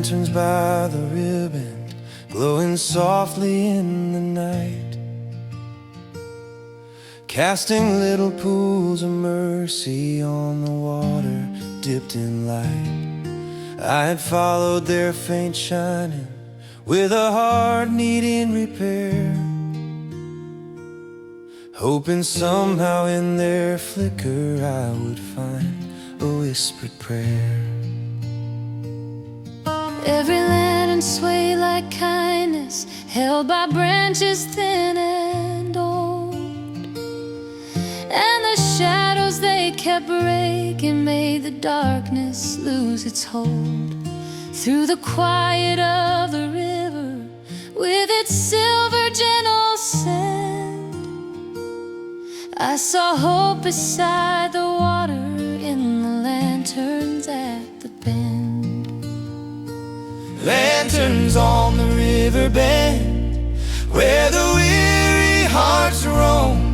lanterns by the ribbon, glowing softly in the night, casting little pools of mercy on the water dipped in light. I had followed their faint shining with a heart needing repair, hoping somehow in their flicker I would find a whispered prayer. Every lantern swayed like kindness, held by branches thin and old, and the shadows they kept breaking made the darkness lose its hold. Through the quiet of the river, with its silver gentle sand, I saw hope beside the water in the lanterns at the bend. Lanterns on the river bend, where the weary hearts roam,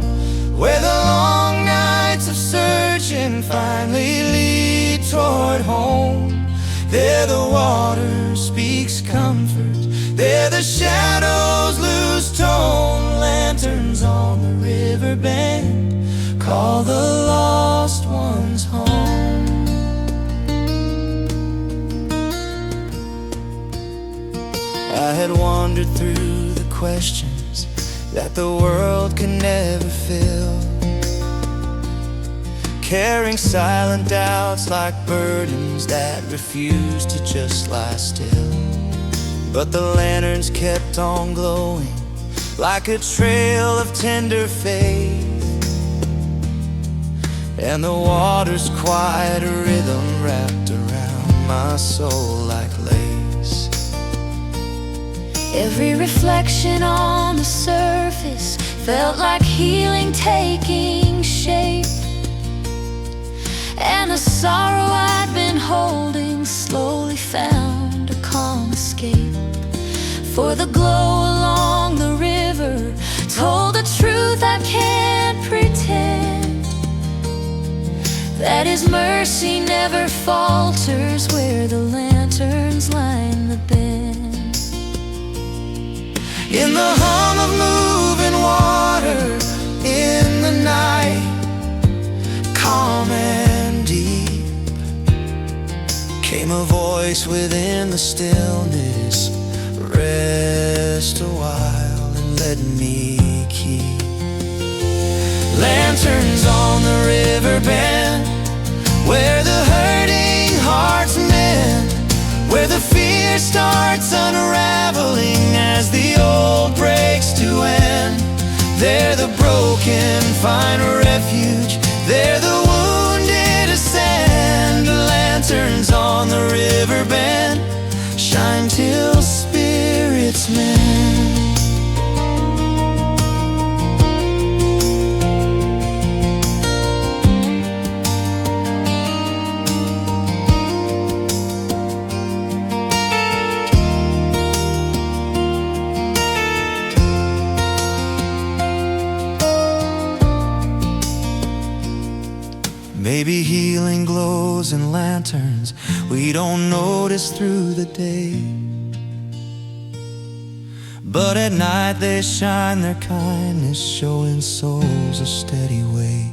where the long nights of searching finally lead toward home. There the water speaks comfort, there the shadows lose tone. Lanterns on the river bend call the lost ones home. I had wandered through the questions that the world can never fill, carrying silent doubts like burdens that refuse to just lie still. But the lanterns kept on glowing like a trail of tender faith, and the water's quiet rhythm wrapped around my soul like lace. Every reflection on the surface felt like healing taking shape, and the sorrow I'd been holding slowly found a calm escape. For the glow along the river told a truth I can't pretend, that His mercy never falters where the lanterns line the bend. In the hum of moving water, in the night, calm and deep, came a voice within the stillness. Rest a while and let me keep lanterns on the river bend, where the hurting hearts mend, where the fear starts unraveling as the old breaks to end. There the broken find refuge, there the wounded ascend. Lanterns on the river bend shine till spirits mend. Maybe healing glows in lanterns we don't notice through the day, but at night they shine their kindness, showing souls a steady way.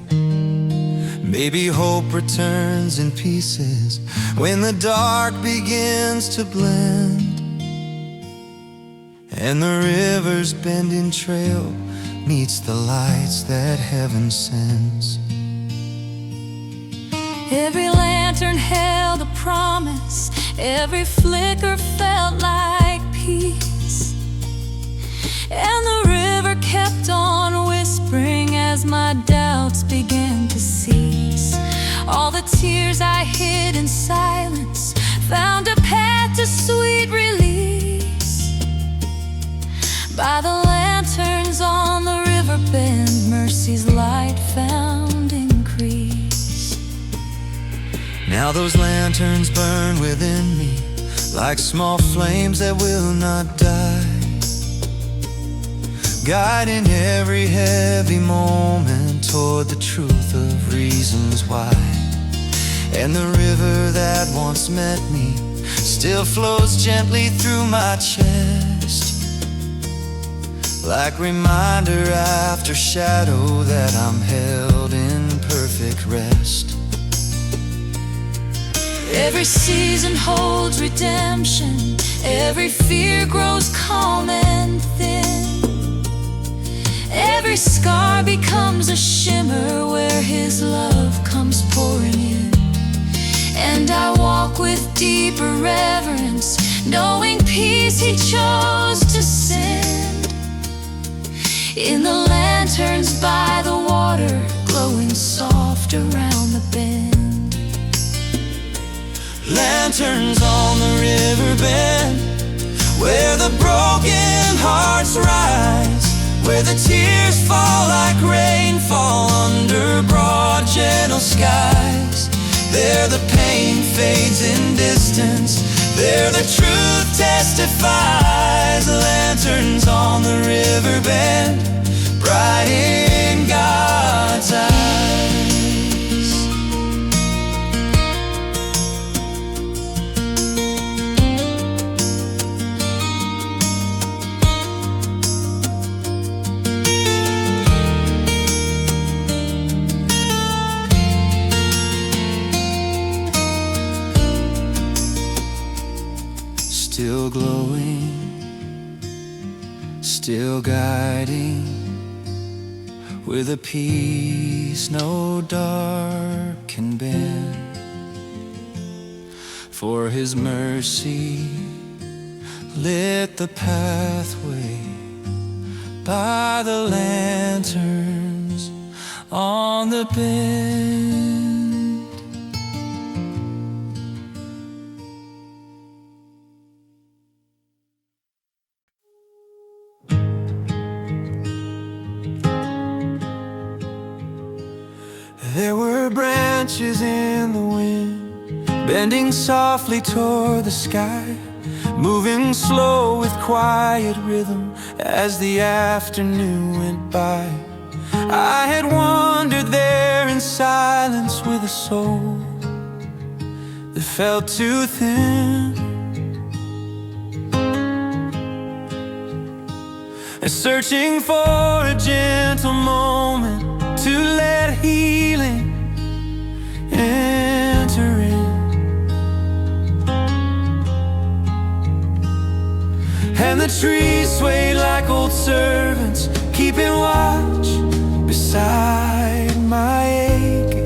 Maybe hope returns in pieces when the dark begins to blend, and the river's bending trail meets the lights that heaven sends. Every lantern held a promise, every flicker felt like peace, and the river kept on whispering as my doubts began to cease. All the tears I hid in silence found a path to sweet release. By the lanterns on the river bend, mercy's light found increase. Now those lanterns burn within me like small flames that will not die, guiding every heavy moment toward the truth of reasons why. And the river that once met me still flows gently through my chest, like reminder after shadow that I'm held in perfect rest. Every season holds redemption, every fear grows calm and thin. Every scar becomes a shimmer where His love comes pouring in. And I walk with deeper reverence, knowing peace He chose to send. In the lanterns by the water, glowing soft around the bend. Lanterns on the riverbed, where the broken hearts rise, where the tears fall like rainfall under broad, gentle skies. There the pain fades in distance, there the truth testifies. Lanterns on the riverbed, bright in God's eyes. Still glowing, still guiding, with a peace no dark can bend. For His mercy lit the pathway by the lanterns on the bend. There were branches in the wind, bending softly toward the sky, moving slow with quiet rhythm as the afternoon went by. I had wandered there in silence with a soul that felt too thin, and searching for a gentle moment to let healing enter in. And the trees swayed like old servants, keeping watch beside my ache.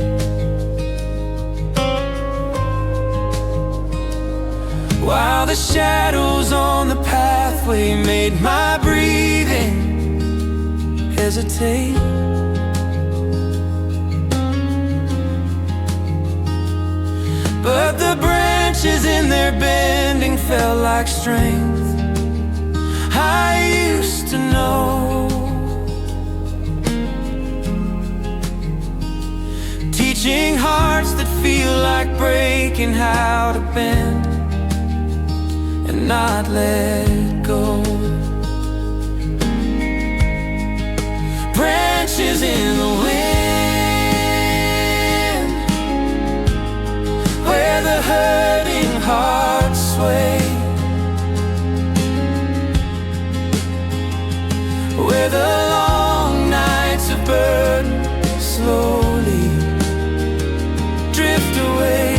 While the shadows on the pathway made my breathing hesitate. But the branches in their bending felt like strength I used to know, teaching hearts that feel like breaking how to bend and not let go. Branches in the wind, where the hurting hearts sway, where the long nights of burden slowly drift away.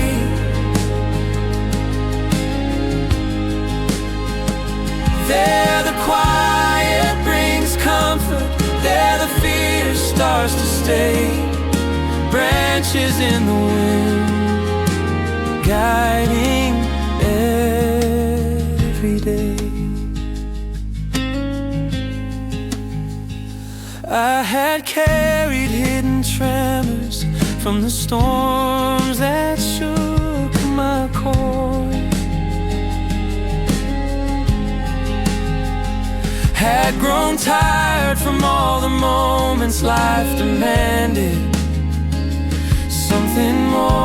There the quiet brings comfort, there the fear starts to stay. Branches in the wind, guiding every day. I had carried hidden tremors from the storms that shook my core, had grown tired from all the moments life demanded something more.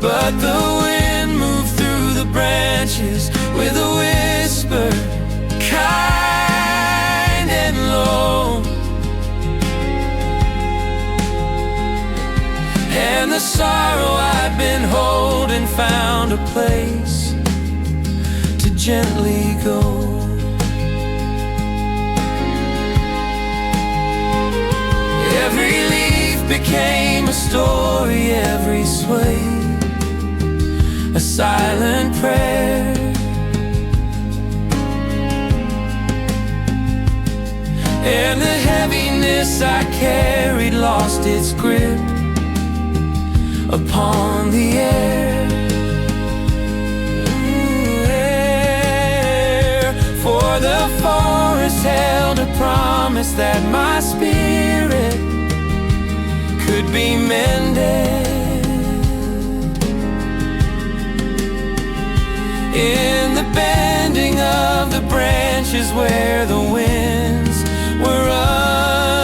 But the wind moved through the branches with a whisper, kind and low, and the found a place to gently go. Every leaf became a story, every sway a silent prayer. And the heaviness I carried lost its grip upon the air. For the forest held a promise that my spirit could be mended. In the bending of the branches where the winds were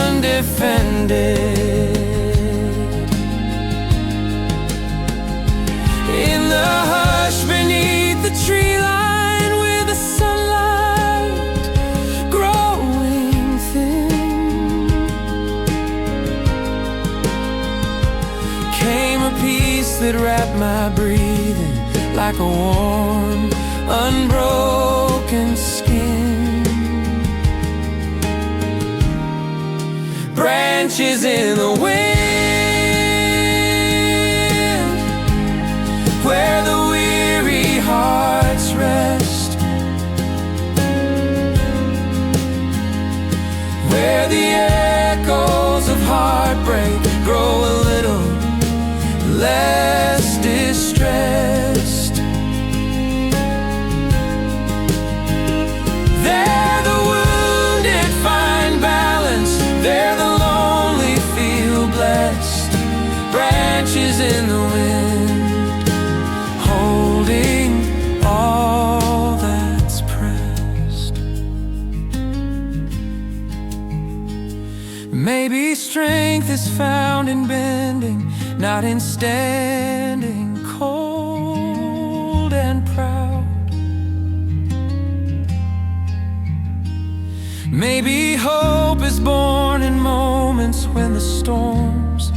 undefended. In the hush beneath the tree line, with the sunlight growing thin, came a peace that wrapped my breathing like a warm, unbroken skin. Branches in the wind, where the weary hearts rest, where the echoes of heartbreak grow a little less distressed. There the wounded find balance, there the lonely feel blessed. Branches in the wind, holding all that's pressed. Maybe strength is found in bending, not in standing cold and proud. Maybe hope is born in moments when the storms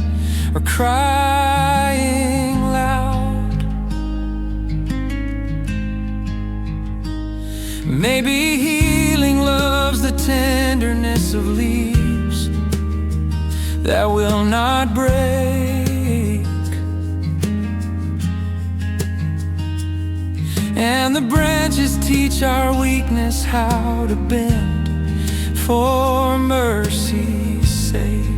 are crying loud. Maybe healing loves the tenderness of leaves that will not break, and the branches teach our weakness how to bend for mercy's sake.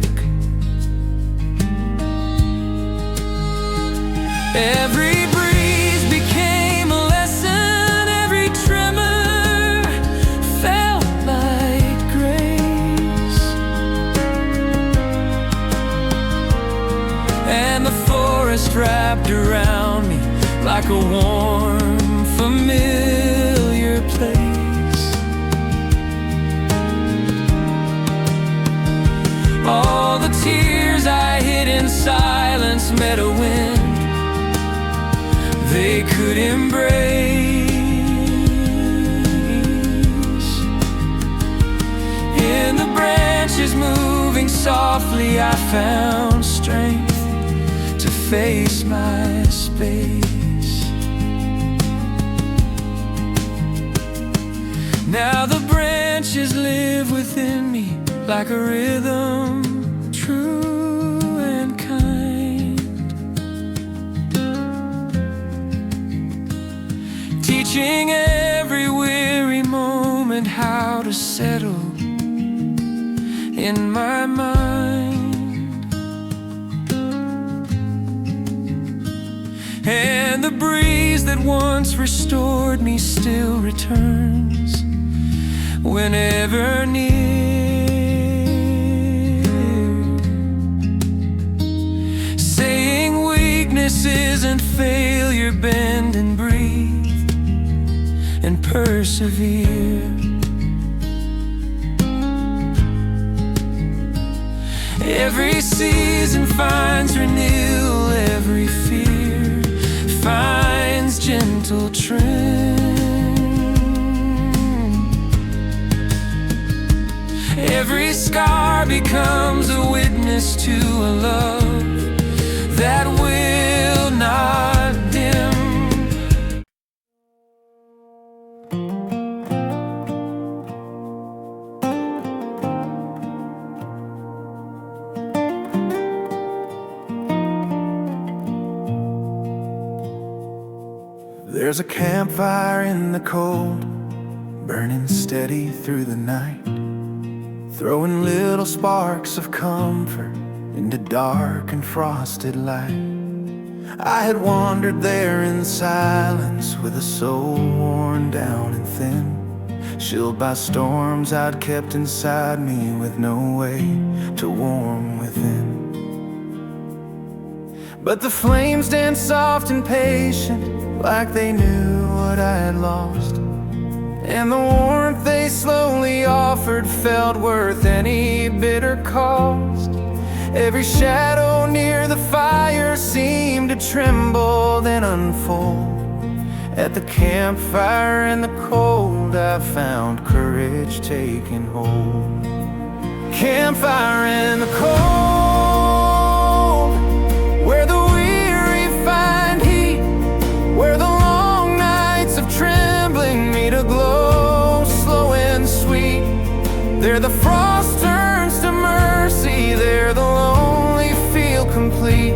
Every breeze became a lesson, every tremor felt like grace, and the forest wrapped around me like a warm, familiar place. All the tears I hid in silence met a wind they could embrace. In the branches moving softly, I found strength to face my space. Now the branches live within me like a rhythm, true and kind, teaching every weary moment how to settle in my mind. And the breeze that once restored me still returns whenever near, saying weakness isn't failure. Bend and breathe and persevere. Every season finds renewal, every fear finds gentle trim. Every scar becomes a witness to a love that will not dim. There's a campfire in the cold, burning steady through the night, throwing little sparks of comfort into dark and frosted light. I had wandered there in silence, with a soul worn down and thin, chilled by storms I'd kept inside me, with no way to warm within. But the flames danced soft and patient, like they knew what I had lost, and the warmth they slowly offered felt worth any bitter cost. Every shadow near the fire seemed to tremble, then unfold. At the campfire in the cold, I found courage taking hold. Campfire in the cold, where the weary find heat, where the long nights of trembling meet a glow slow and sweet. There the frost turns to mercy, there the lonely feel complete.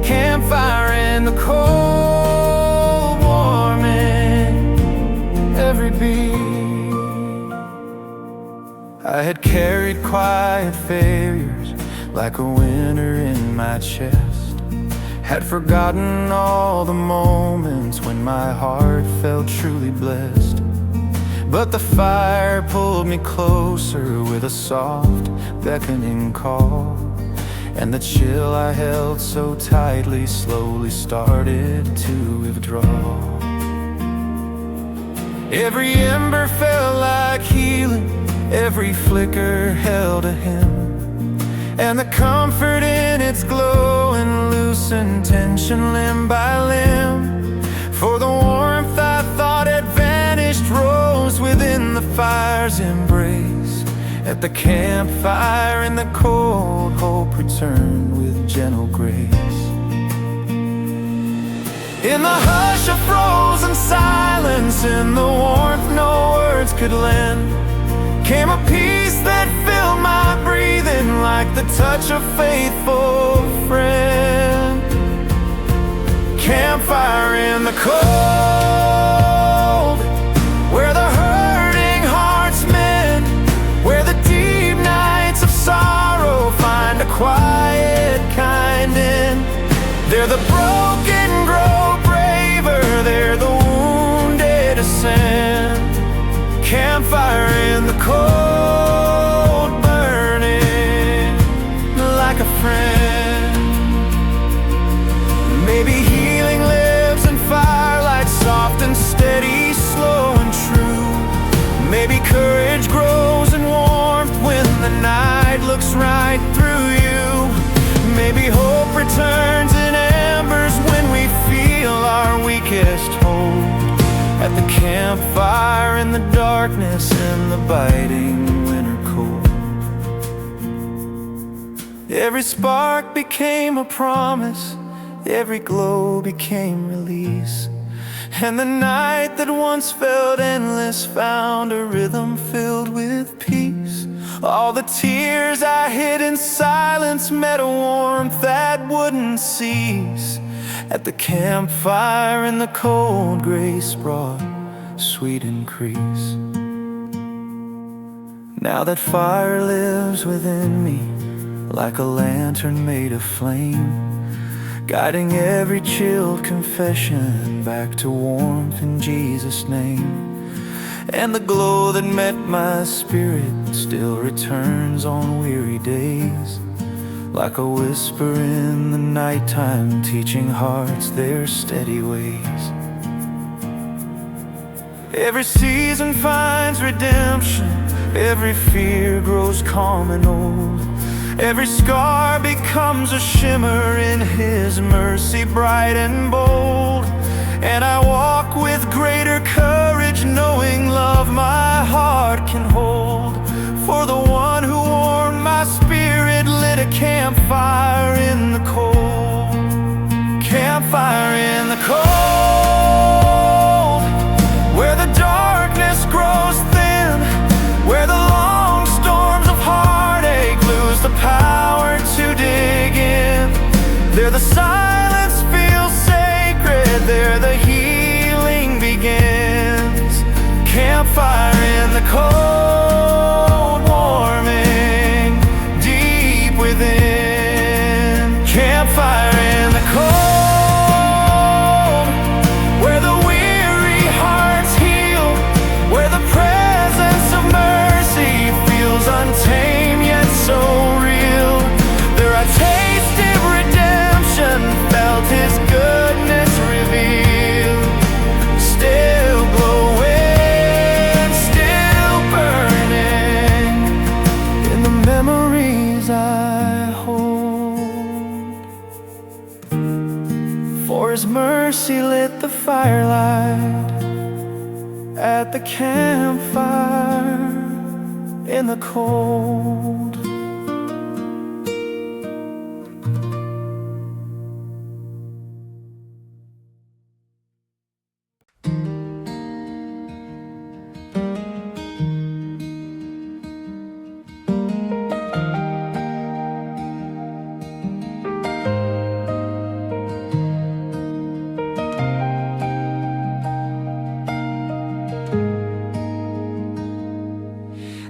Campfire in the cold, warming every beat. I had carried quiet failures like a winter in my chest, had forgotten all the moments when my heart felt truly blessed. But the fire pulled me closer with a soft, beckoning call, and the chill I held so tightly slowly started to withdraw. Every ember felt like healing, every flicker held a hymn, and the comfort in its glow and loosened tension limb by limb. For the warmth I thought had vanished rose within the fire's embrace. At the campfire in the cold, hope returned with gentle grace. In the hush of frozen silence, in the warmth no words could lend, came a peace that filled my breathing like the touch of faithful friend. Campfire in the cold, where the hurting hearts mend, where the deep nights of sorrow find a quiet kind end. There the broken grow braver, there the wounded ascend. Campfire in the cold, burning like a friend. Maybe healing lives in firelight, soft and steady, slow and true. Maybe courage grows in warmth when the night looks right through you. Maybe hope returns in embers when we feel our weakest hold. At the campfire in the darkness and the biting winter cold, every spark became a promise, every glow became release, and the night that once felt endless found a rhythm filled with peace. All the tears I hid in silence met a warmth that wouldn't cease. At the campfire in the cold, grace brought sweet increase. Now that fire lives within me like a lantern made of flame, guiding every chilled confession back to warmth in Jesus' name. And the glow that met my spirit still returns on weary days, like a whisper in the nighttime, teaching hearts their steady ways. Every season finds redemption, every fear grows calm and old. Every scar becomes a shimmer in His mercy, bright and bold. And I walk with greater courage, knowing love my heart can hold. For the one who warmed my spirit lit a campfire in the cold. Campfire in the cold, where the darkness grows thin, where the long storms of heartache lose the power to dig in. There the silence feels sacred, there the heat the firelight, at the campfire, in the cold.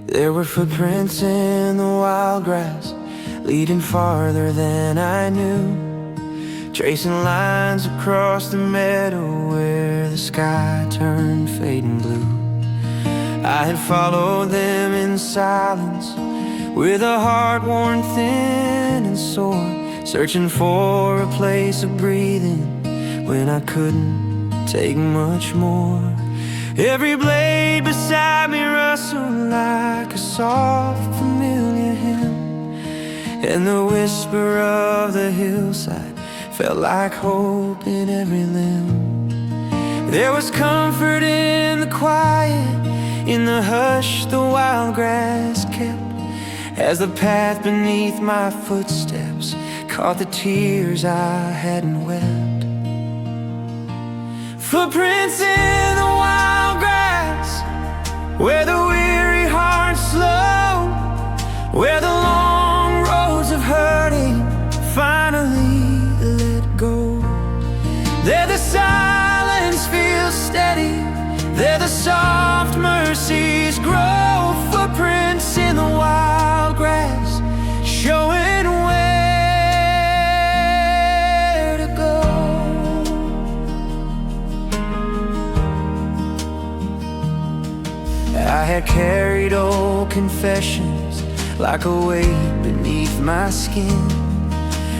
There were footprints in the wild grass, leading farther than I knew, tracing lines across the meadow where the sky turned fading blue. I had followed them in silence, with a heart worn thin and sore, searching for a place of breathing when I couldn't take much more. Every blade beside me rustled like a soft, familiar hymn, and the whisper of the hillside felt like hope in every limb. There was comfort in the quiet, in the hush the wild grass kept, as the path beneath my footsteps caught the tears I hadn't wept. Footprints in the wild grass, where the weary heart slow, where the long roads of hurting finally let go. There the silence feels steady, there the soft mercies grow. Footprints in the wild grass, showing where to go. I had carried old confessions like a weight beneath my skin,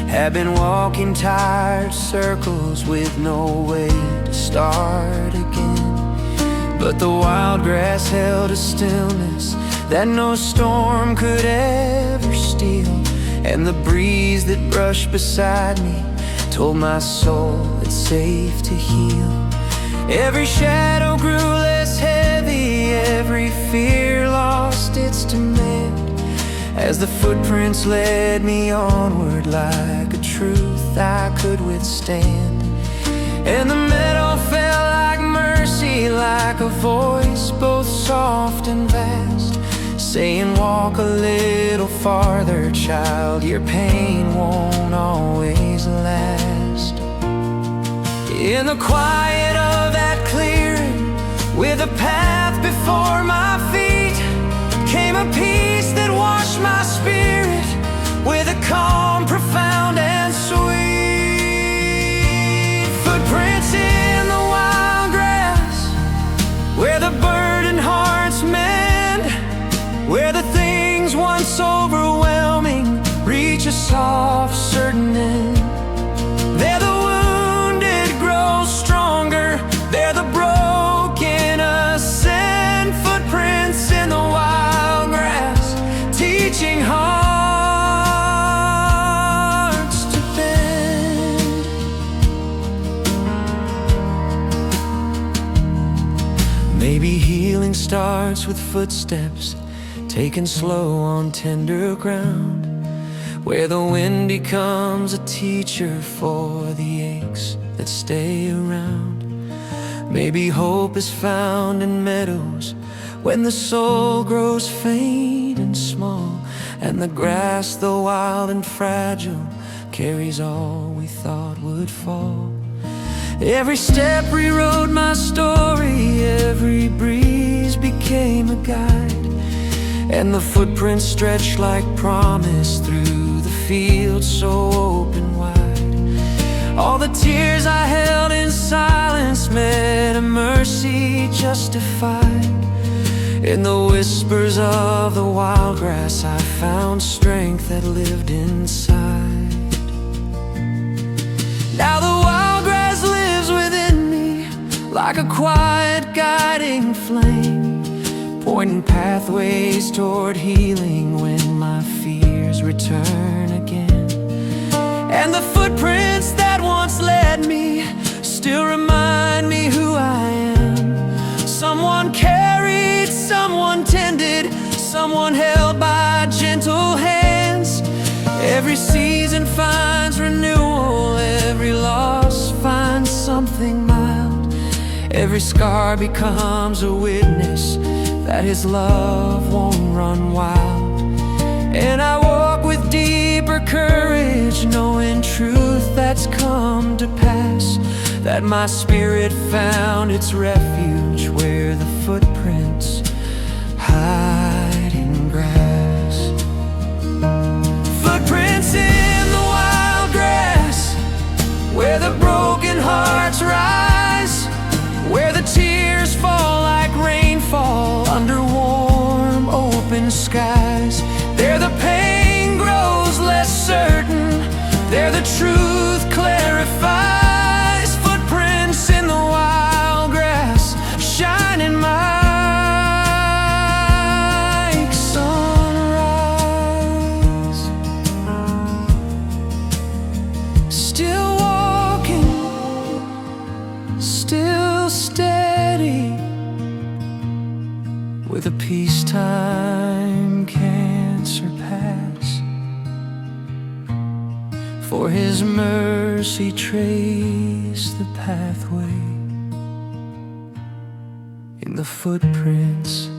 had been walking tired circles with no way to start again. But the wild grass held a stillness that no storm could ever steal, and the breeze that brushed beside me told my soul it's safe to heal. Every shadow grew less heavy, every fear lost its demand, as the footprints led me onward like a truth I could withstand. And the meadow felt like mercy, like a voice both soft and vast, saying, walk a little farther, child, your pain won't always last. In the quiet of that clearing, with a path before my feet, came a peace that washed my spirit with a calm, profound and sweet. Footprints in the wild grass, where the burdened hearts mend, where the things once overwhelming reach a soft, certain end. There the wounded grow stronger, there the broken ascend. Footprints in the wild grass, teaching hearts to bend. Maybe healing starts with footsteps taken slow on tender ground, where the wind becomes a teacher for the aches that stay around. Maybe hope is found in meadows when the soul grows faint and small, and the grass, though wild and fragile, carries all we thought would fall. Every step rewrote my story, every breeze became a guide, and the footprints stretched like promise through the field so open wide. All the tears I held in silence met a mercy justified. In the whispers of the wild grass I found strength that lived inside. Now the wild grass lives within me like a quiet guiding flame, pointing pathways toward healing when my fears return again. And the footprints that once led me still remind someone held by gentle hands. Every season finds renewal, every loss finds something mild. Every scar becomes a witness that His love won't run wild. And I walk with deeper courage, knowing truth that's come to pass, that my spirit found its refuge where the footprints hide in grass. Footprints in the wild grass, where the broken hearts rise, where the tears fall like rainfall under warm open skies. There the pain grows less certain, there the truth clarifies. Footprints in the wild grass, shining like sunrise. Still walking, still steady, with a peace time can't surpass. For His mercy traced the pathway in the footprints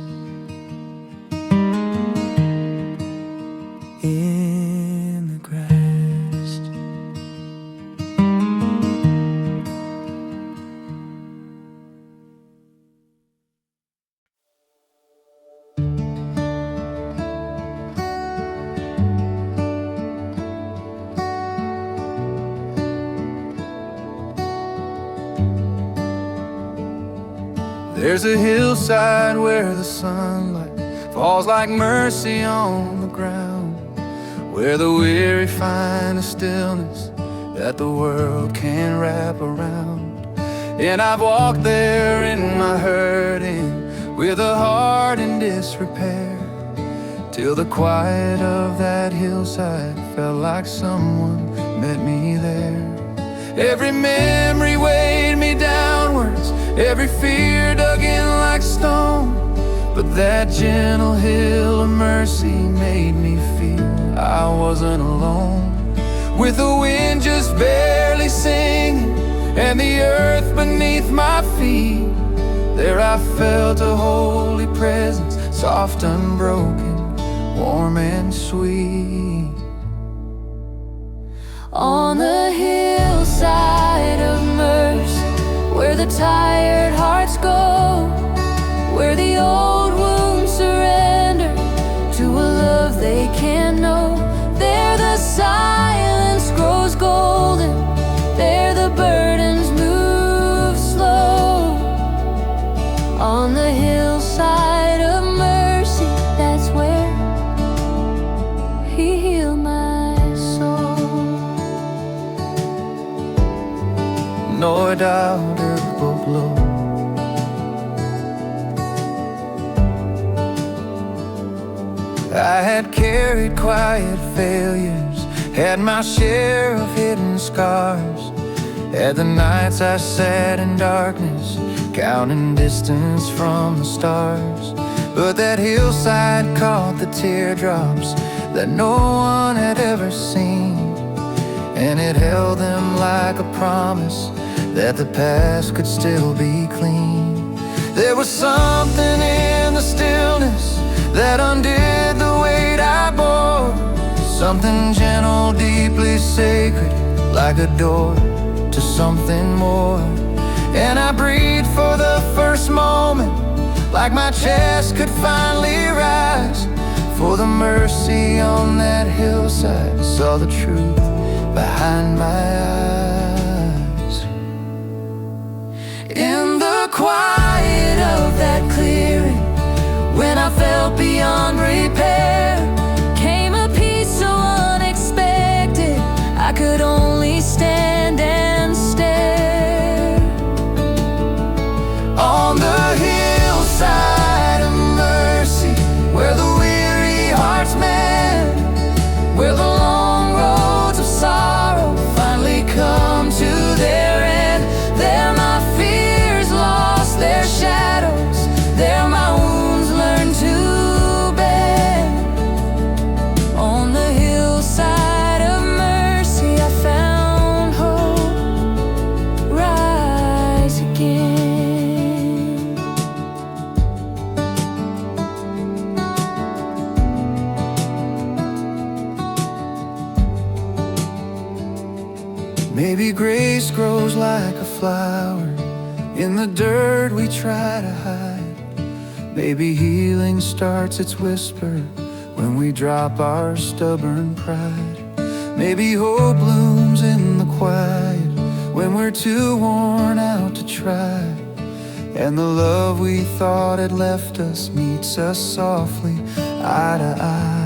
in the grass. There's a hillside where the sunlight falls like mercy on the ground, where the weary find a stillness that the world can't wrap around. And I've walked there in my hurting, with a heart in disrepair, till the quiet of that hillside felt like someone met me there. Every memory weighed me downwards, every fear dug in like stone, but that gentle hill of mercy made me feel I wasn't alone. With the wind just barely singing and the earth beneath my feet, there I felt a holy presence, soft, unbroken, warm and sweet. On the hillside of mercy, where the tired hearts go, where the old wounds surrender to a love they can't know, there the silence grows golden, there the burdens move slow. On the hillside of mercy, that's where He healed my soul. No doubt earth will blow, I had carried quiet failures, had my share of hidden scars, had the nights I sat in darkness, counting distance from the stars. But that hillside caught the teardrops that no one had ever seen, and it held them like a promise that the past could still be clean. There was something in the stillness that undid the weight I bore, something gentle, deeply sacred, like a door to something more. And I breathed for the first moment, like my chest could finally rise, for the mercy on that hillside saw the truth behind my eyes. In the quiet of that clearing, when I felt beyond repair, came a peace so unexpected I could only stand and stare. On the hillside of mercy, where the weary hearts met, where the long roads of sorrow finally come to their end, there my fears lost their shadows, there my wounds learned to bear. Maybe grace grows like a flower in the dirt we try to hide. Maybe healing starts its whisper when we drop our stubborn pride. Maybe hope blooms in the quiet when we're too worn out to try. And the love we thought had left us meets us softly, eye to eye.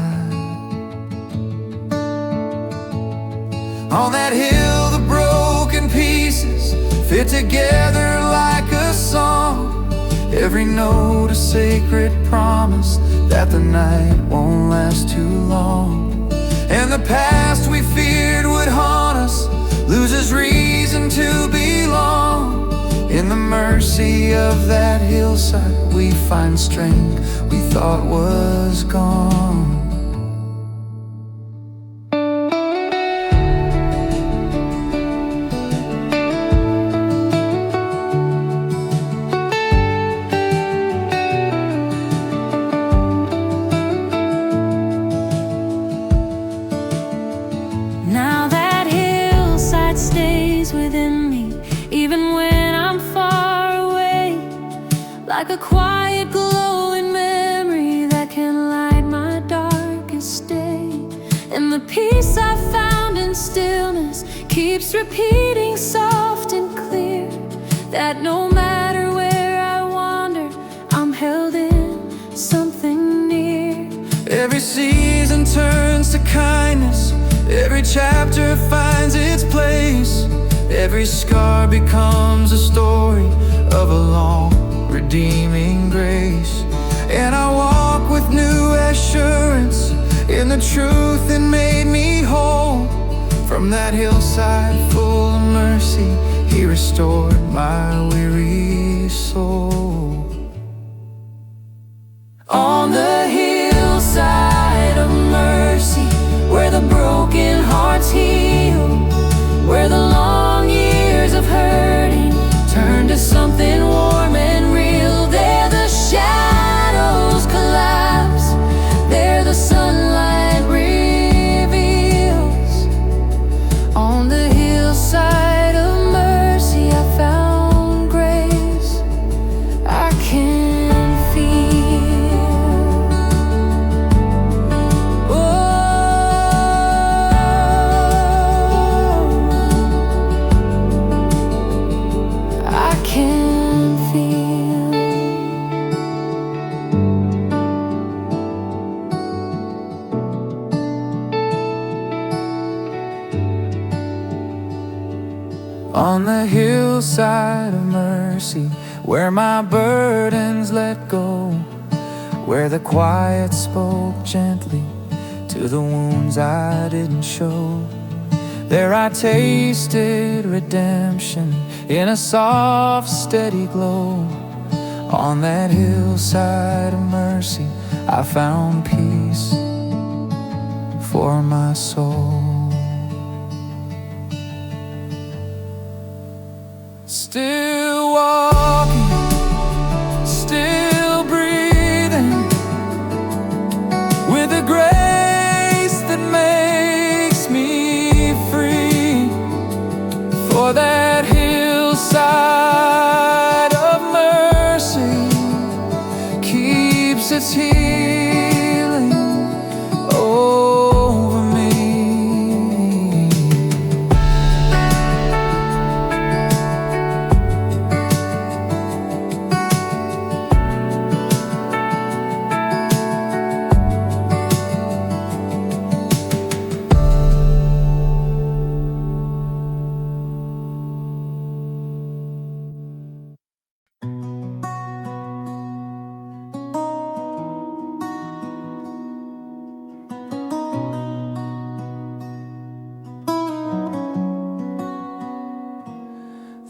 On that hill, the broken pieces fit together like a song. Every note a sacred promise that the night won't last too long. And the past we feared would haunt us loses reason to belong. In the mercy of that hillside, we find strength we thought was gone. Now that hillside stays within me, even when I'm far away, like a quiet glowing memory that can light my darkest day. And the peace I found in stillness keeps repeating soft and clear, that no matter where I wander, I'm held in something near. Every season turns to kindness, every chapter finds its place. Every scar becomes a story of a long, redeeming grace. And I walk with new assurance in the truth that made me whole. From that hillside full of mercy, He restored my weary soul. On the hillside of mercy, where the broken hearts heal, where the long years of hurting turn to something warm and real. There the shadows collapse, there the sunlight reveals. On the hillside of mercy I found grace I can feel. I can feel. On the hillside of mercy, where my burdens let go, where the quiet spoke gently to the wounds I didn't show, there I tasted redemption in a soft, steady glow. On that hillside of mercy, I found peace for my soul. Still walking, still breathing, with a grace that makes me free. For that hillside of mercy keeps its healing over me.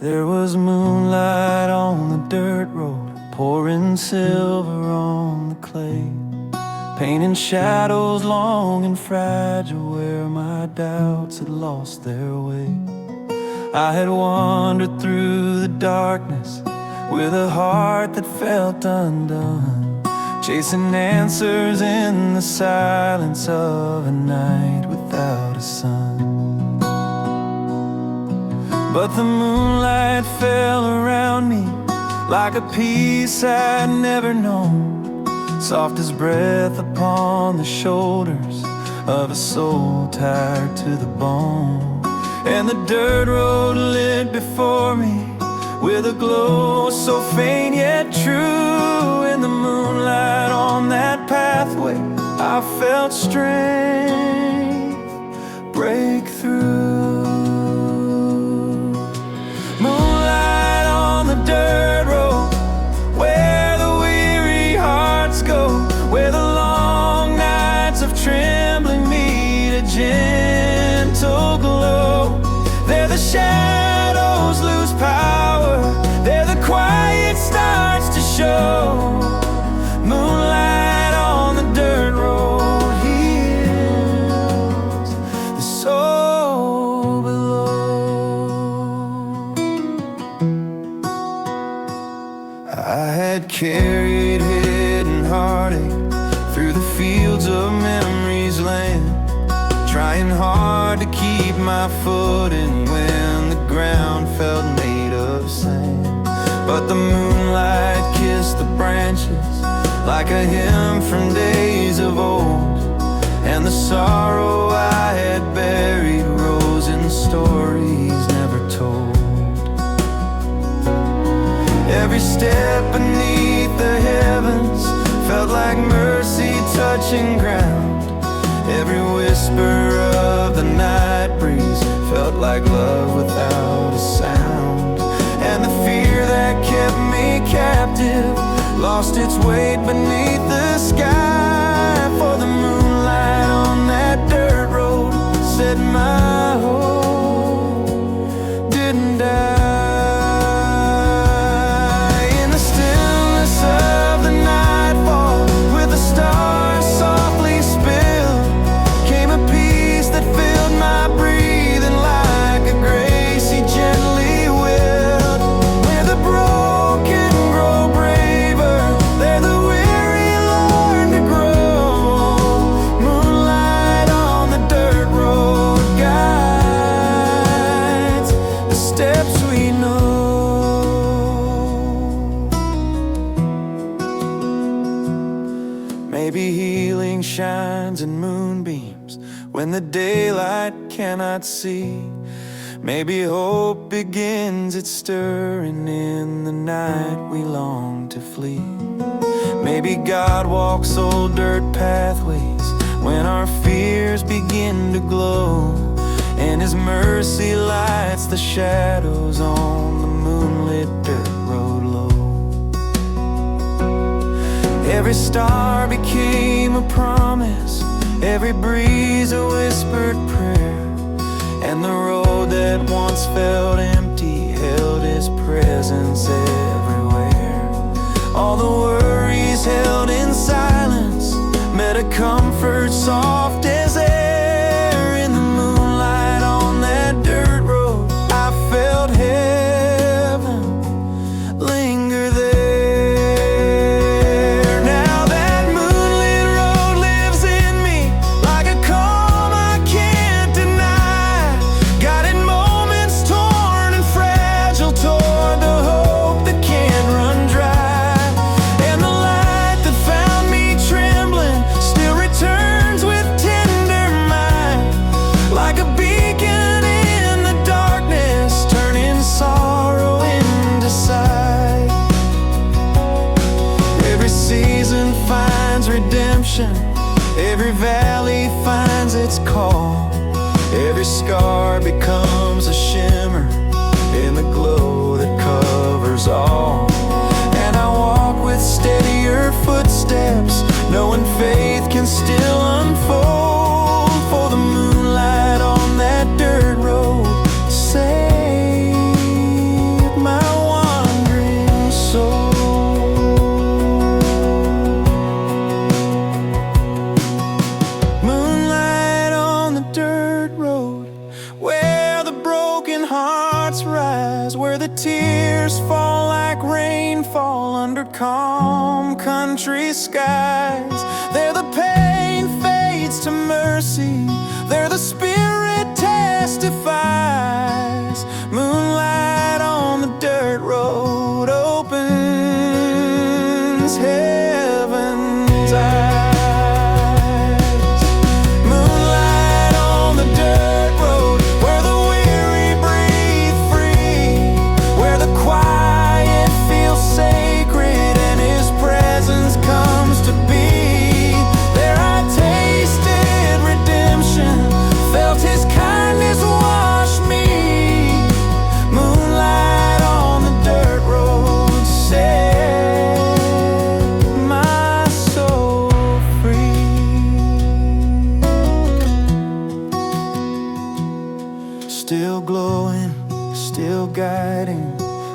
There was moonlight on the dirt road, pouring silver on the clay, painting shadows long and fragile where my doubts had lost their way. I had wandered through the darkness with a heart that felt undone, chasing answers in the silence of a night without a sun. but the moonlight fell around me like a peace I'd never known, soft as breath upon the shoulders of a soul tired to the bone. And the dirt road lit before me with a glow so faint yet true. In the moonlight on that pathway, I felt strength break through. Moonlight on the dirt road, where the weary hearts go, where the long nights of trembling meet a gentle glow. There the shadows lose power, there the quiet starts to show. Moonlight on the dirt road heals the soul below. I had carried hidden heartache through the fields of memory's land, trying hard to keep my footing when the ground felt made of sand. But the moonlight kissed the branches like a hymn from days of old, and the sorrow I had buried rose in stories never told. Every step beneath the heavens felt like mercy touching ground. Every whisper of the night breeze felt like love without a sound. And the fear that kept me captive lost its weight beneath the sky. For the moonlight on that dirt road said my hope didn't die. In the stillness of the nightfall, with the stars softly spilled, came a peace that filled my breathing like a grace he gently willed. Where the broken grow braver, there the weary learn to grow. Moonlight on the dirt road guides the steps we know. Maybe healing shines in moonbeams when the daylight cannot see. Maybe hope begins its stirring in the night we long to flee. Maybe God walks old dirt pathways when our fears begin to glow, and His mercy lights the shadows on the moonlit dirt road low. Every star became a promise, every breeze a whispered prayer, and the road that once felt empty held His presence everywhere. All the worries held in silence met a comfort soft as air. In the moonlight on that dirt road, I felt heaven linger there. Now that moonlit road lives in me like a calm I can't deny, guiding moments torn and fragile toward the hope that can't run dry. And the light that found me trembling still returns with tender mind, like a beacon in the darkness, turning sorrow into sight. Every season finds redemption, every valley finds its call, every scar becomes a shimmer in the glow that covers all. And I walk with steadier footsteps, knowing faith can still unfold. For the moonlight on that dirt road saved my wandering soul. Moonlight on the dirt road, where the broken hearts rise, where the tears fall like rainfall under calm country skies. There the pain fades to mercy, there the spirit testifies. Moonlight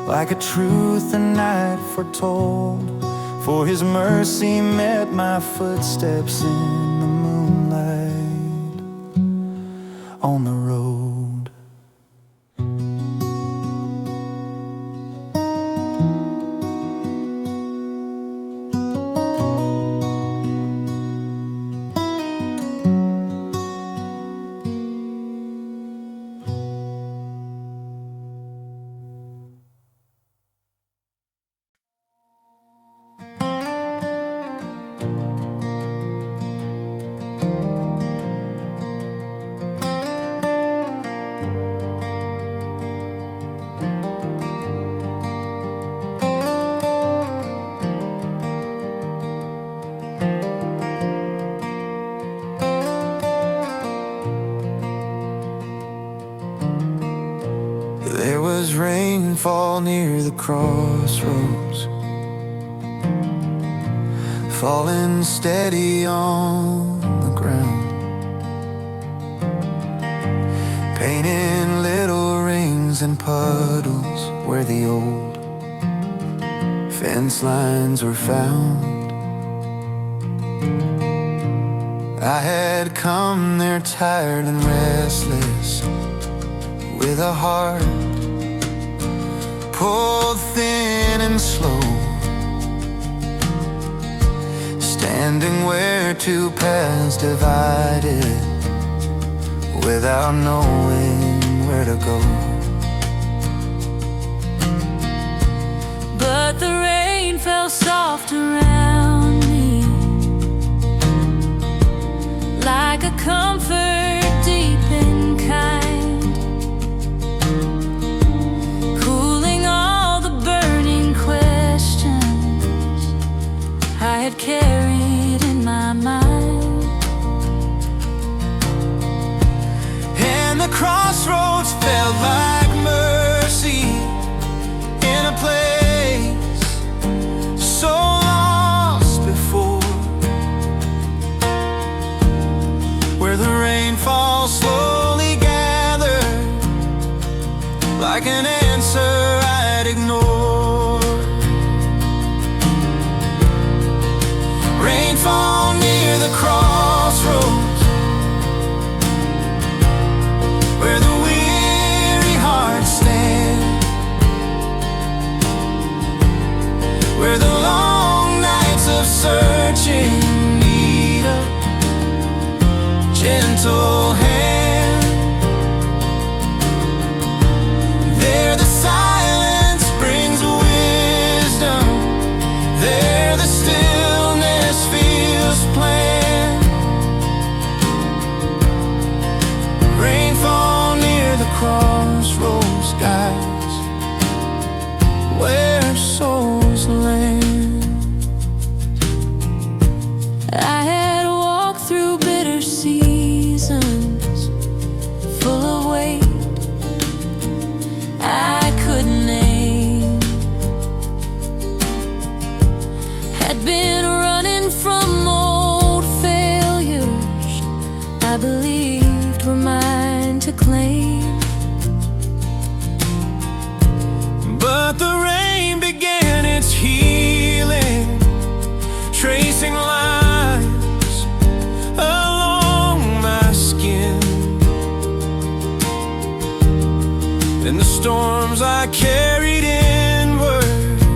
like a truth the night foretold. For His mercy met my footsteps in the moonlight on the road. There was rainfall near the crossroads, falling steady on the ground, painting little rings and puddles where the old fence lines were found. I had come there tired and restless, with a heart pulled thin and slow, standing where two paths divided, without knowing where to go. But the rain fell soft around me, like a comfort deep and kind, cooling all the burning questions I had carried in my mind. And the crossroads felt like mercy in a place so lost before, where the rainfall slowly gathered like an answer I'd ignored. Rainfall near the crossroads, where the weary hearts stand, where the long nights of searching need a gentle hand. There the silence brings wisdom, there the stillness feels planned. Rainfall near the crossroads guides where souls land. I had walked through bitter seasons, full of weight I couldn't name. Had been running from old failures I believed were mine to claim. But the rain began its healing, tracing lines along my skin. And the storms I carried inward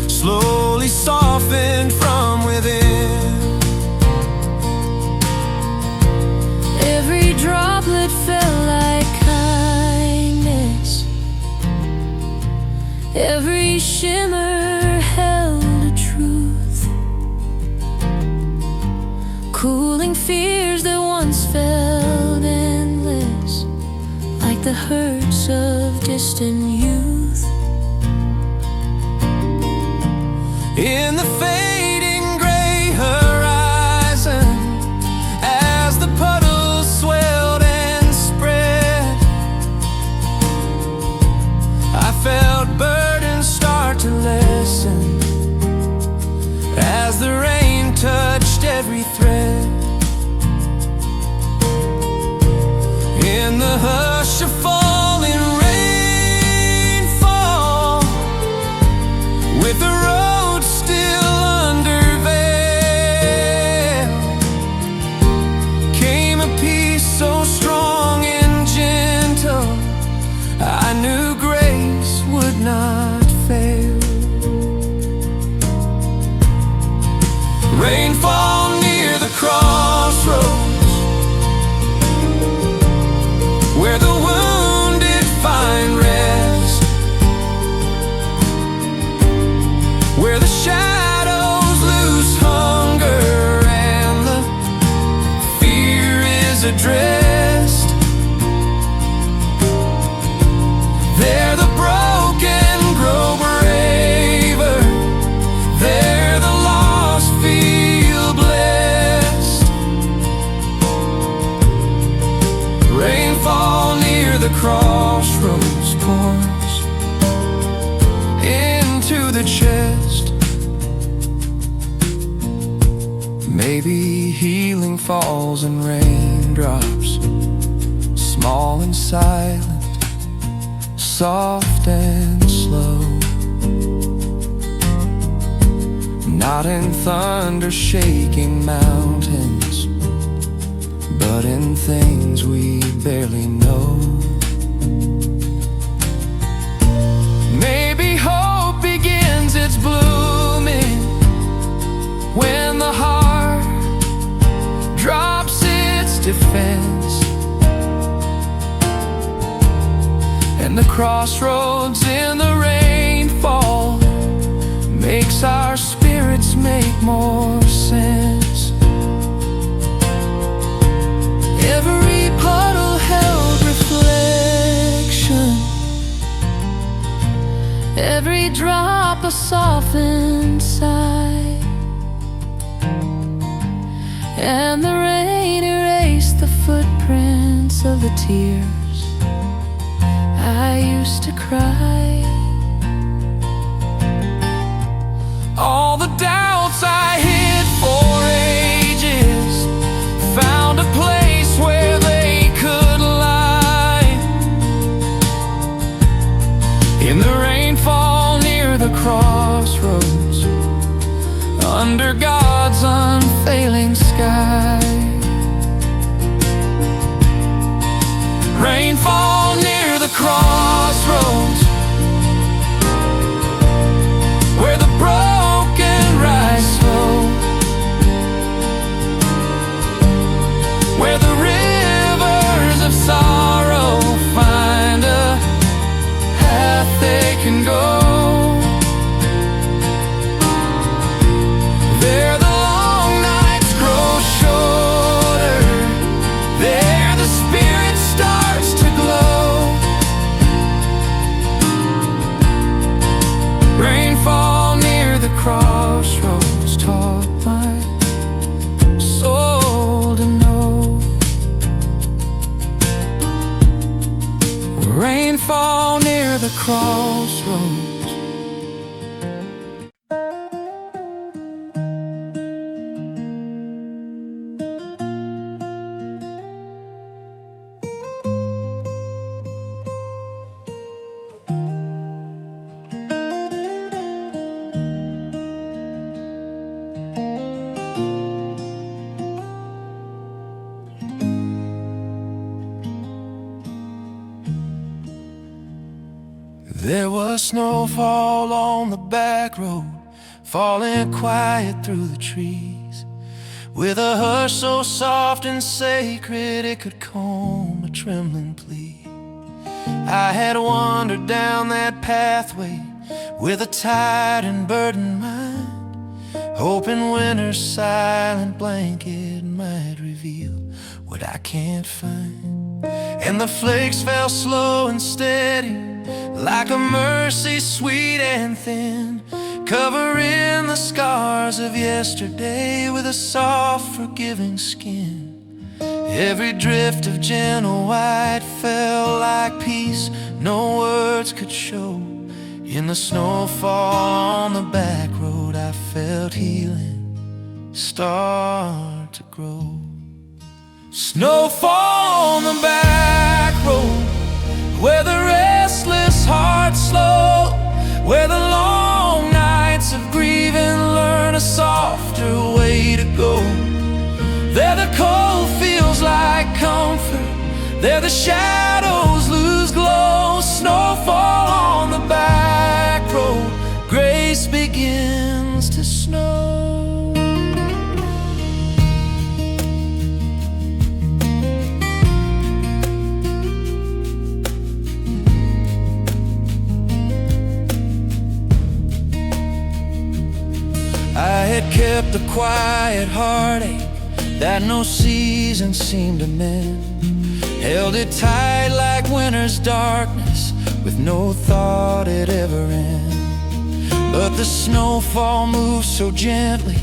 slowly softened from within. Every droplet felt like kindness, every shimmer held a truth, cooling fears that once felt endless, like the hurts of distant youth. In the fading gray horizon, as the puddles swelled and spread, I felt burdens start to lessen, as the rain touched every thread. In the hush of falling rainfall, healing falls in raindrops, small and silent, soft and slow. Not in thunder shaking mountains, but in things we barely know. Maybe hope begins its blooming when the heart drops its defense, and the crossroads in the rainfall makes our spirits make more sense. Every puddle held reflection, every drop a softened sigh, and the rain erased the footprints of the tears I used to cry. All the doubts I hid for ages found a place where they could lie. In the rainfall near the crossroads, under God's unfailing sky. Rainfall near the crossroads, where the broken rise slow, where the rivers of sorrow find a path they can go. There the long nights grow shorter, there the spirit starts to glow. Rainfall near the crossroads taught my soul to know. Rainfall near the crossroads. There was snowfall on the back road, falling quiet through the trees, with a hush so soft and sacred it could calm a trembling plea. I had wandered down that pathway with a tired and burdened mind, hoping winter's silent blanket might reveal what I can't find. And the flakes fell slow and steady, like a mercy sweet and thin, covering the scars of yesterday with a soft forgiving skin. Every drift of gentle white fell like peace no words could show. In the snowfall on the back road I felt healing start to grow. Snowfall on the back road, where the restless heart slow, where the long nights of grieving learn a softer way to go. There the cold feels like comfort, there the shadows lose glow. Snowfall on the back road, grace begins to snow. I had kept the quiet heartache that no season seemed to mend, held it tight like winter's darkness with no thought it'd ever end. But the snowfall moves so gently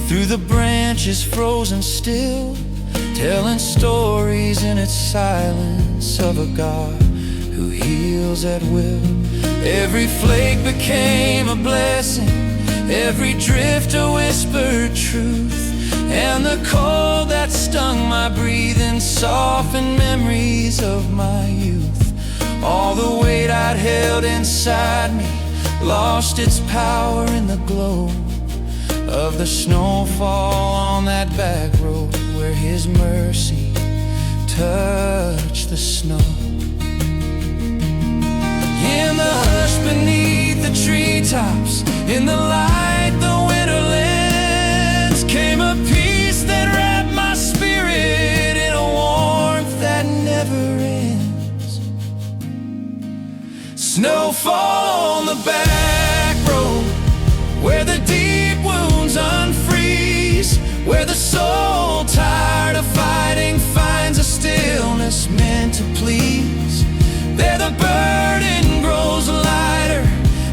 through the branches frozen still, telling stories in its silence of a God who heals at will. Every flake became a blessing, every drift a whispered truth, and the cold that stung my breathing softened memories of my youth. All the weight I'd held inside me lost its power in the glow of the snowfall on that back road where His mercy touched the snow. In the hush beneath the treetops, in the light the winter lends, came a peace that wrapped my spirit in a warmth that never ends. Snowfall on the back road, where the deep wounds unfreeze, where the soul tired of fighting finds a stillness meant to please. There the burden grows lighter,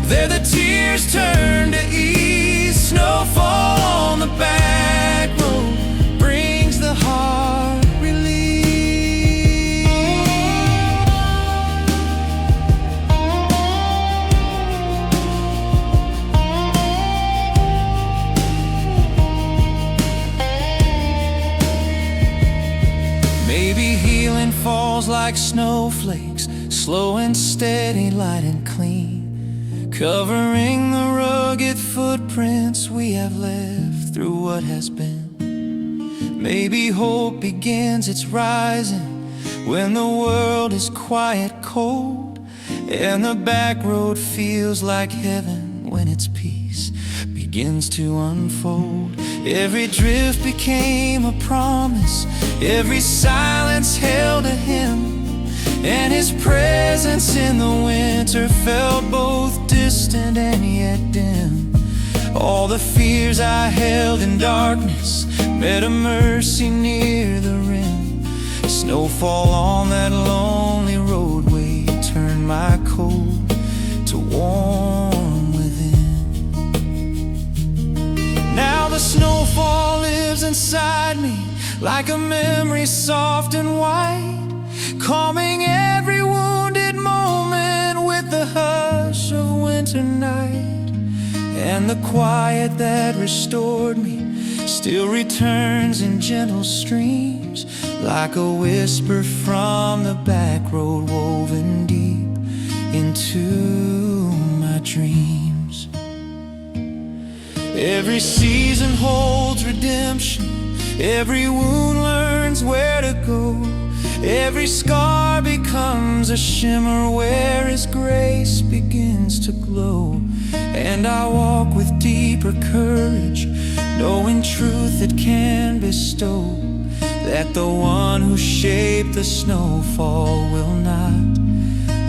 there the tears turn to ease. Snowfall on the back road brings the heart relief. Maybe healing falls like snowflakes, slow and steady, light and clean, covering the rugged footprints we have left through what has been. Maybe hope begins its rising when the world is quiet, cold, and the back road feels like heaven when its peace begins to unfold. Every drift became a promise, every silence held a hymn, and His presence in the winter felt both distant and yet dim. All the fears I held in darkness met a mercy near the rim. Snowfall on that lonely roadway turned my cold to warm within. Now the snowfall lives inside me like a memory soft and white, calming every wounded moment with the hush of winter night. And the quiet that restored me still returns in gentle streams, like a whisper from the back road woven deep into my dreams. Every season holds redemption, every wound learns where to go, every scar becomes a shimmer where His grace begins to glow. And I walk with deeper courage, knowing truth it can bestow, that the one who shaped the snowfall will not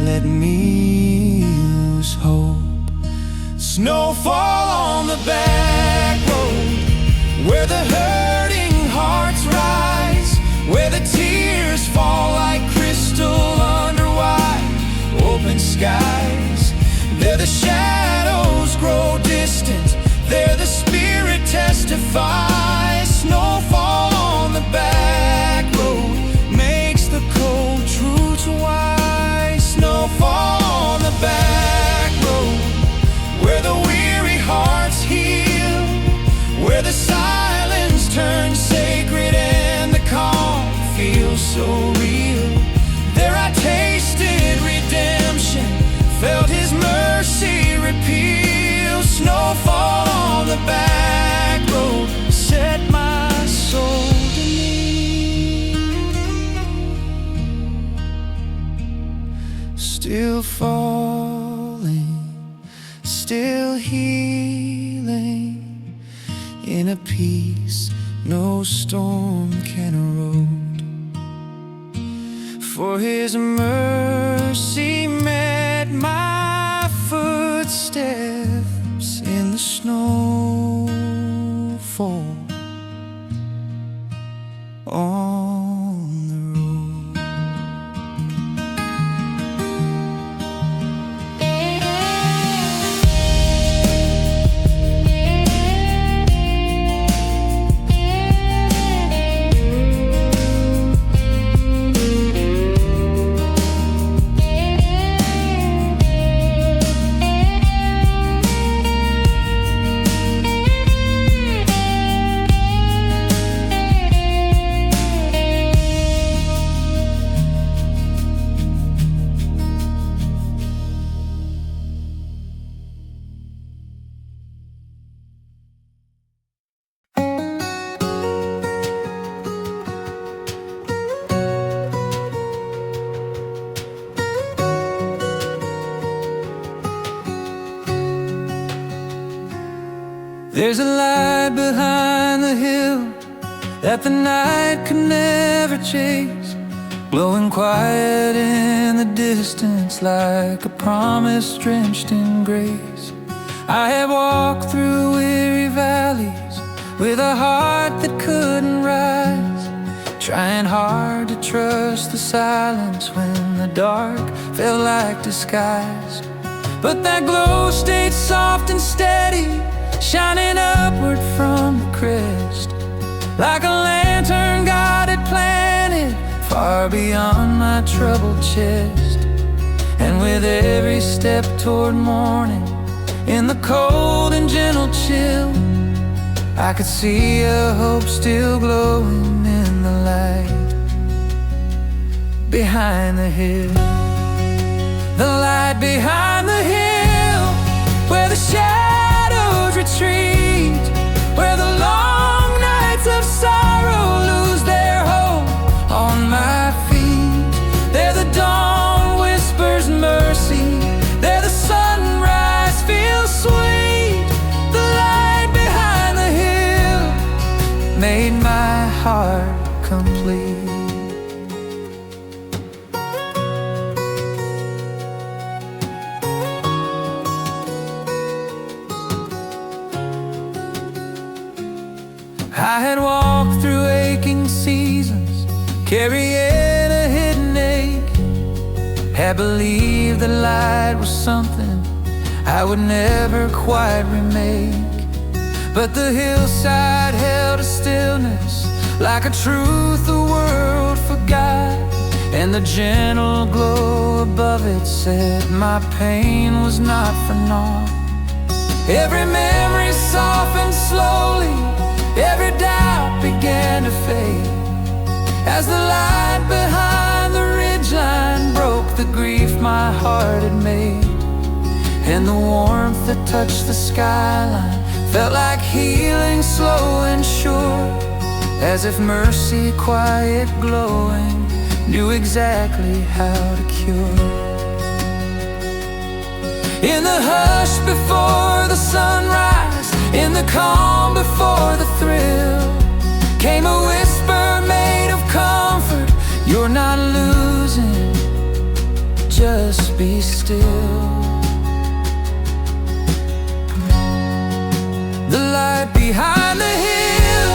let me lose hope. Snowfall on the back road, where the hurting hearts rise, where the tears fall like crystal under wide open skies. There the shadows grow distant, there the Spirit testifies. Snowfall on the back road makes the cold truths wise. Snowfall on the back road, where the weary hearts heal, where the silence turns sacred and the calm feels so real. There I tasted redemption, felt His mercy repeal. Snowfall on the back road set my soul to me. Still falling, still healing, in a peace no storm can erode. For His mercy met my footsteps in the snowfall on the road. There's a light behind the hill that the night could never chase, glowing quiet in the distance like a promise drenched in grace. I had walked through weary valleys with a heart that couldn't rise, trying hard to trust the silence when the dark felt like disguise. But that glow stayed soft and steady, shining upward from the crest, like a lantern God had planted far beyond my troubled chest. And with every step toward morning, in the cold and gentle chill, I could see a hope still glowing in the light behind the hill. The light behind the hill, where the shadows retreat, where the long nights of sorrow lose their hold on my feet. There the dawn whispers mercy, there the sunrise feels sweet. The light behind the hill made my heart complete. I had walked through aching seasons, carrying a hidden ache, had believed that light was something I would never quite remake. But the hillside held a stillness, like a truth the world forgot, and the gentle glow above it said my pain was not for naught. Every memory softened slowly, every doubt began to fade, as the light behind the ridgeline broke the grief my heart had made. And the warmth that touched the skyline felt like healing slow and sure, as if mercy, quiet, glowing, knew exactly how to cure. In the hush before the sunrise, in the calm before the thrill, came a whisper made of comfort: you're not losing, just be still. The light behind the hill,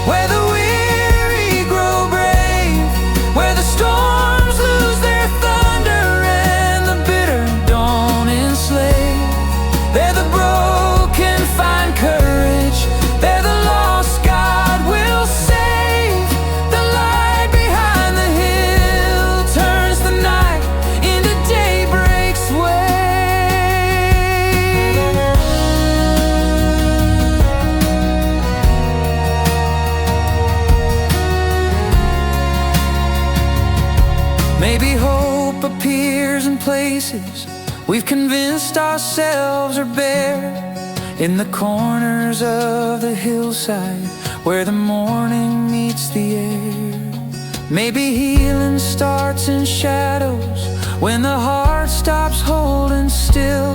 where the weary grow brave, where the storms lose their thunder and the bitter dawn enslave. There the broken find courage, there the lost God will save. The light behind the hill turns the night into daybreak's way. Maybe hope appears in places we've convinced ourselves are bare, in the corners of the hillside where the morning meets the air. Maybe healing starts in shadows, when the heart stops holding still,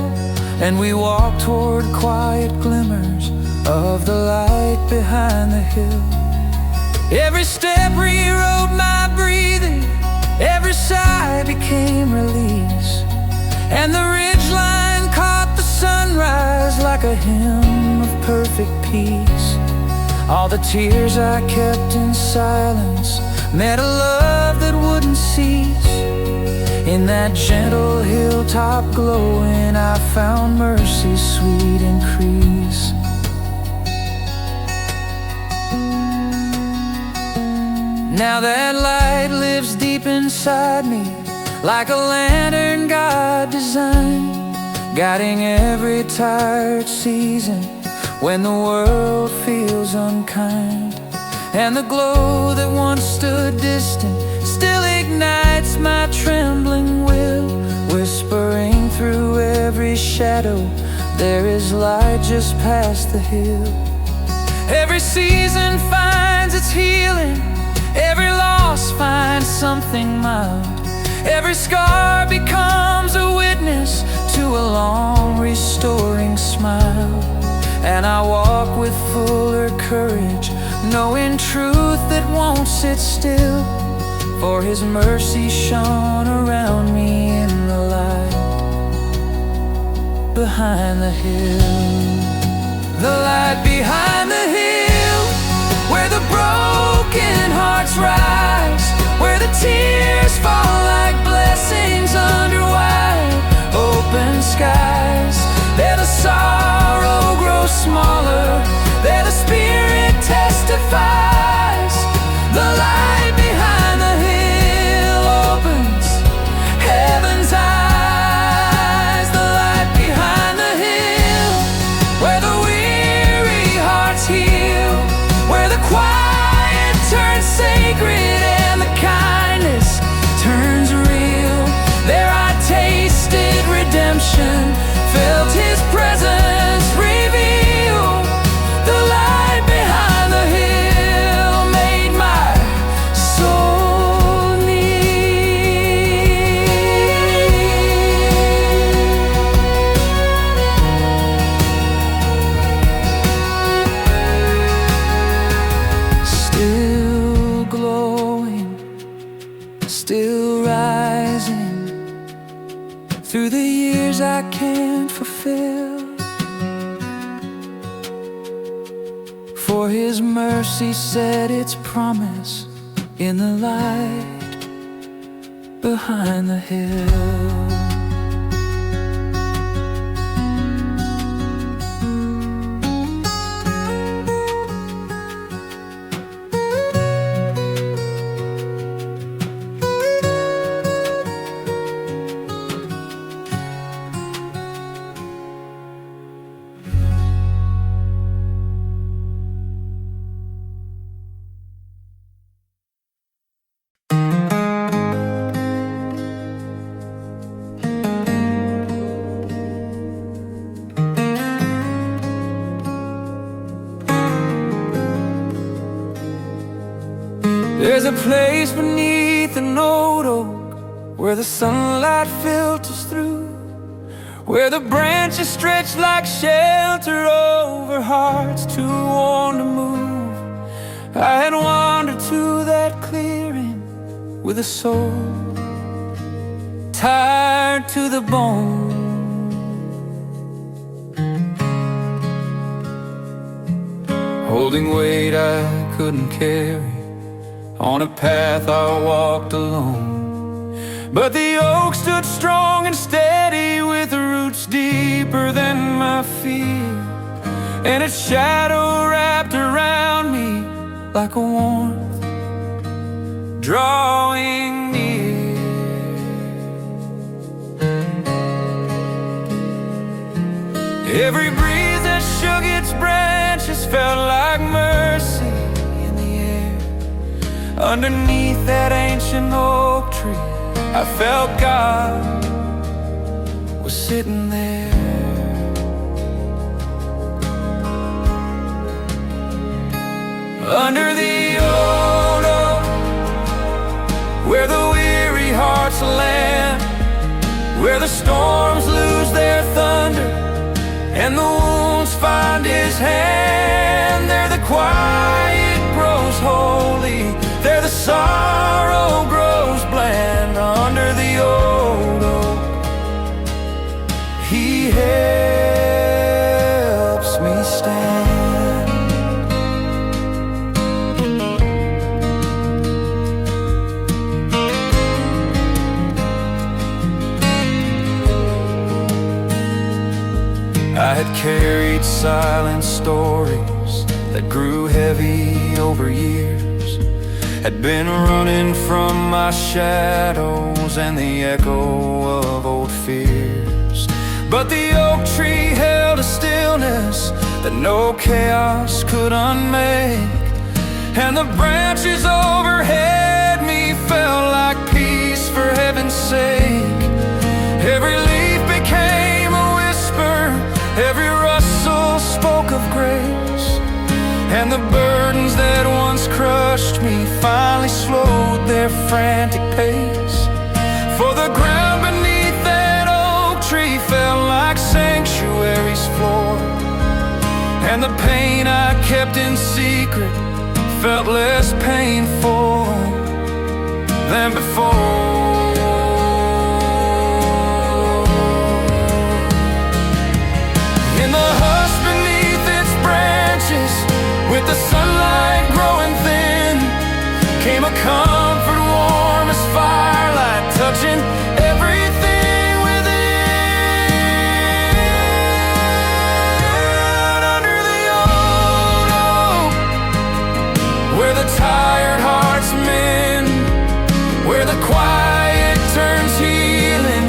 and we walk toward quiet glimmers of the light behind the hill. Every step rewrote my breathing, every sigh became release, and the ridgeline caught the sunrise like a hymn of perfect peace. All the tears I kept in silence met a love that wouldn't cease. In that gentle hilltop glowing, I found mercy's sweet increase. Now that light lives deep inside me, like a lantern God designed, guiding every tired season when the world feels unkind. And the glow that once stood distant still ignites my trembling will, whispering through every shadow, there is light just past the hill. Every season finds its healing, every loss finds something mild, every scar becomes a witness to a long restoring smile, and I walk with fuller courage, knowing truth that won't sit still. For His mercy shone around me in the light behind the hill. The light behind the hill, where the broken hearts rise, where the tears fall like blessings under wide open skies. There the sorrow grows smaller, there the Spirit testifies. The light behind the hill opens heaven's eyes. The light behind the hill, where the weary hearts heal, where the quiet turns sacred and the kindness turns real. There I tasted redemption, felt His presence reveal. The light behind the hill made my soul still glowing, still rising. Through the years I can't fulfill, for His mercy said its promise in the light behind the hill. There's a place beneath an old oak where the sunlight filters through, where the branches stretch like shelter over hearts too worn to move. I had wandered to that clearing with a soul tired to the bone, holding weight I couldn't carry on a path I walked alone. But the oak stood strong and steady, with roots deeper than my fear, and its shadow wrapped around me like a warmth drawing near. Every breeze that shook its branches felt like mercy. Underneath that ancient oak tree, I felt God was sitting there. Under the old oak, where the weary hearts land, where the storms lose their thunder and the wounds find His hand. There the quiet grows holy, there the sorrow grows bland. Under the old oak, He helps me stand. I had carried silent stories that grew heavy over years, had been running from my shadows and the echo of old fears. But the oak tree held a stillness that no chaos could unmake, and the branches overhead me felt like peace for heaven's sake. Every leaf became a whisper, every rustle spoke of grace, and the burdens that once crushed me finally slowed their frantic pace. For the ground beneath that oak tree felt like sanctuary's floor, and the pain I kept in secret felt less painful than before. In the hush beneath its branches, with the sunlight growing thin, came a comfort warm as firelight, touching everything within. Under the old oak, where the tired hearts mend, where the quiet turns healing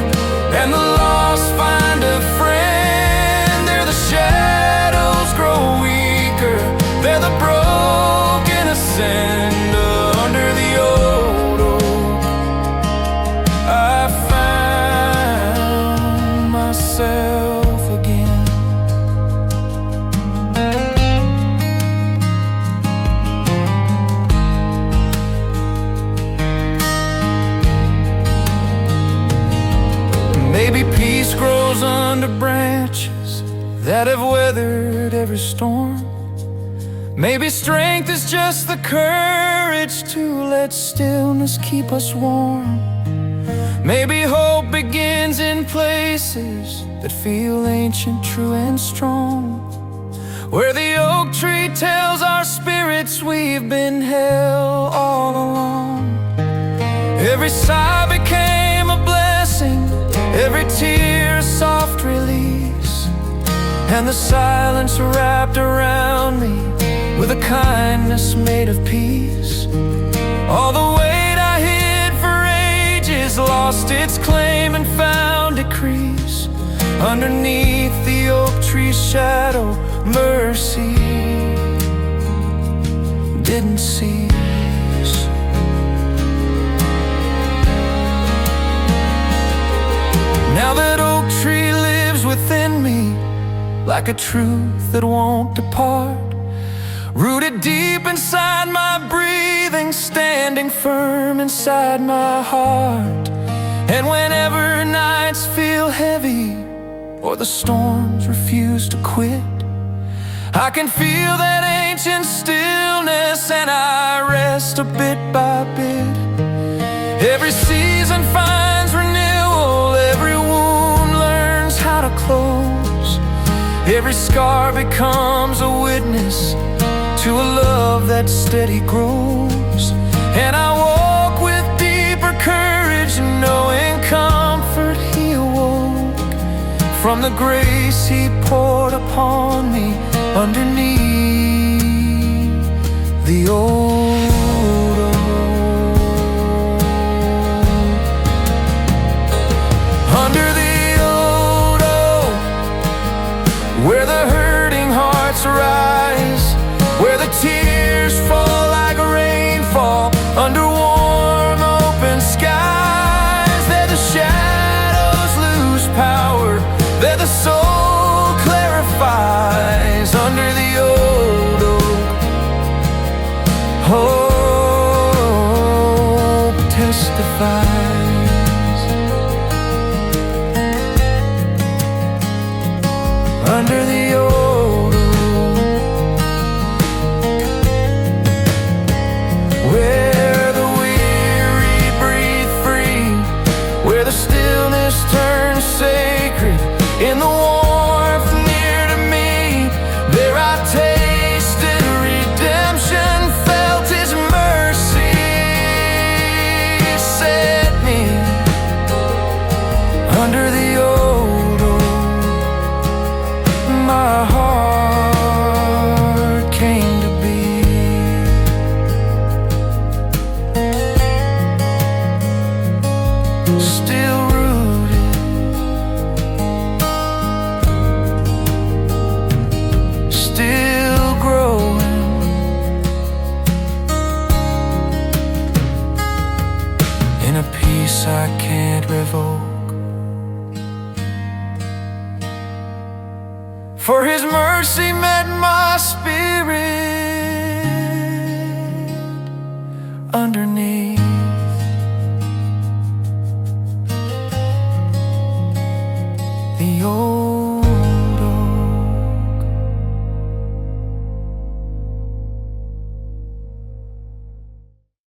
and the lost find a friend. There the shadows grow weaker, there the broken ascend. Under the old oak, I found myself again. Maybe peace grows under branches that have weathered every storm. Maybe strength is just the courage to let stillness keep us warm. Maybe hope begins in places that feel ancient, true and strong, where the oak tree tells our spirits we've been held all along. Every sigh became a blessing, every tear a soft release, and the silence wrapped around me with a kindness made of peace. All the weight I hid for ages lost its claim and found decrease. Underneath the oak tree's shadow, mercy didn't cease. Now that oak tree lives within me like a truth that won't depart, rooted deep inside my breathing, standing firm inside my heart. And whenever nights feel heavy or the storms refuse to quit, I can feel that ancient stillness and I rest a bit by bit. Every season finds renewal, every wound learns how to close, every scar becomes a witness to a love that steady grows. And I walk with deeper courage, knowing comfort He awoke from the grace He poured upon me underneath the old oak. Under the old oak, where the hurting hearts rise, where the tears fall like rainfall under warm open skies, there the shadows lose power, there the soul clarifies. Under the old oak, hope testifies. Under the old oak, where the weary breathe free, where the stillness turns sacred in the warmth near to me, there I tasted redemption, felt His mercy set me. Under the old oak, my heart came to be. Still rooted, still growing, in a peace I can't revoke. For His mercy met my spirit underneath the old